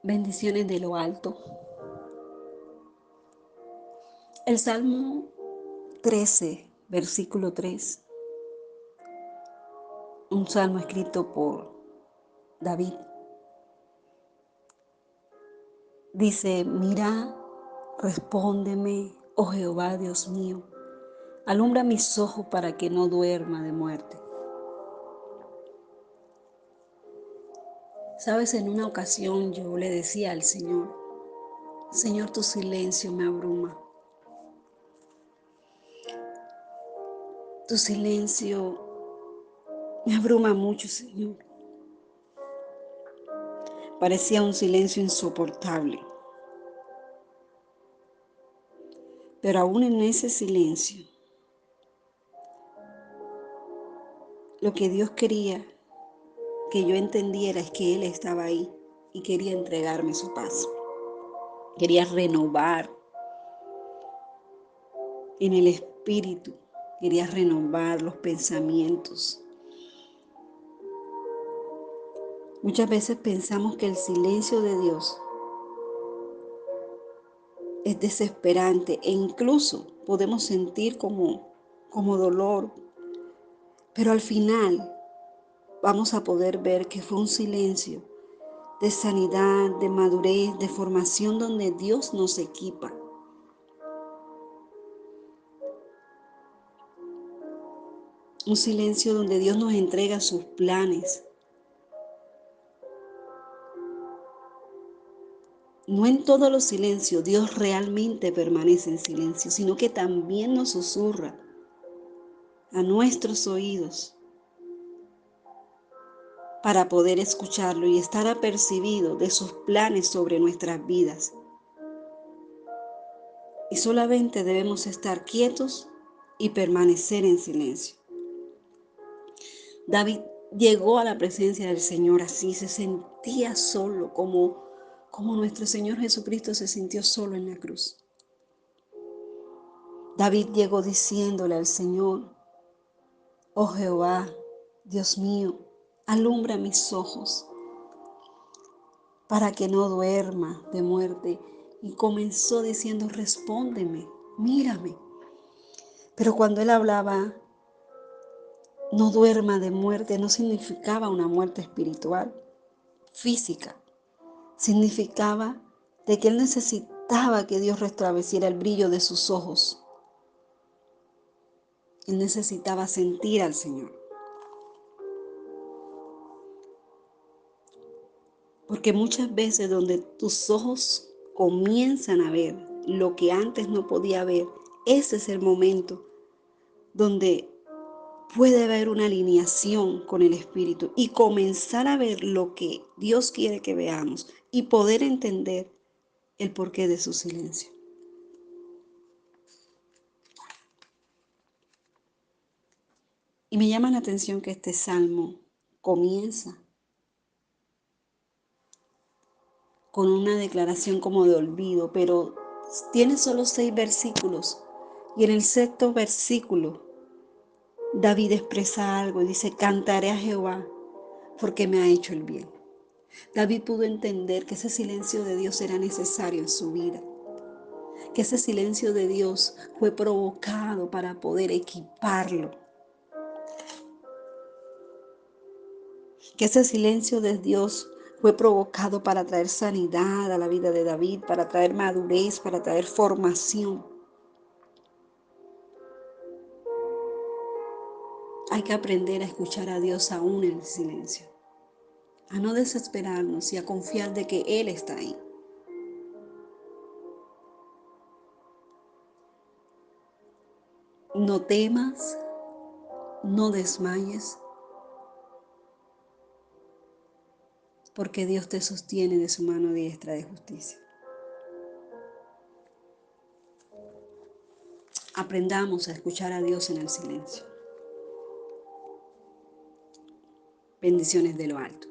Bendiciones de lo alto. El Salmo 13, versículo 3, un salmo escrito por David. Dice: mira, respóndeme, oh Jehová, Dios mío, alumbra mis ojos para que no duerma de muerte. Sabes, en una ocasión yo le decía al Señor: Señor, tu silencio me abruma. Tu silencio me abruma mucho, Señor. Parecía un silencio insoportable. Pero aún en ese silencio, lo que Dios quería que yo entendiera es que Él estaba ahí y quería entregarme su paz. Quería renovar en el espíritu, quería renovar los pensamientos. Muchas veces pensamos que el silencio de Dios es desesperante e incluso podemos sentir como dolor, pero al final vamos a poder ver que fue un silencio de sanidad, de madurez, de formación, donde Dios nos equipa. Un silencio donde Dios nos entrega sus planes. No en todos los silencios Dios realmente permanece en silencio, sino que también nos susurra a nuestros oídos para poder escucharlo y estar apercibido de sus planes sobre nuestras vidas. Y solamente debemos estar quietos y permanecer en silencio. David llegó a la presencia del Señor así, se sentía solo, como nuestro Señor Jesucristo se sintió solo en la cruz. David llegó diciéndole al Señor: oh Jehová, Dios mío, alumbra mis ojos para que no duerma de muerte. Y comenzó diciendo: respóndeme, mírame. Pero cuando él hablaba, no duerma de muerte, no significaba una muerte espiritual, física. Significaba de que él necesitaba que Dios restableciera el brillo de sus ojos. Él necesitaba sentir al Señor. Porque muchas veces donde tus ojos comienzan a ver lo que antes no podía ver, ese es el momento donde puede haber una alineación con el Espíritu y comenzar a ver lo que Dios quiere que veamos y poder entender el porqué de su silencio. Y me llama la atención que este salmo comienza con una declaración como de olvido, pero tiene solo 6 versículos. Y en el 6º versículo, David expresa algo y dice: cantaré a Jehová porque me ha hecho el bien. David pudo entender que ese silencio de Dios era necesario en su vida, que ese silencio de Dios fue provocado para poder equiparlo, que ese silencio de Dios fue provocado para traer sanidad a la vida de David, para traer madurez, para traer formación. Hay que aprender a escuchar a Dios aún en el silencio, a no desesperarnos y a confiar de que Él está ahí. No temas, no desmayes, porque Dios te sostiene de su mano diestra de justicia. Aprendamos a escuchar a Dios en el silencio. Bendiciones de lo alto.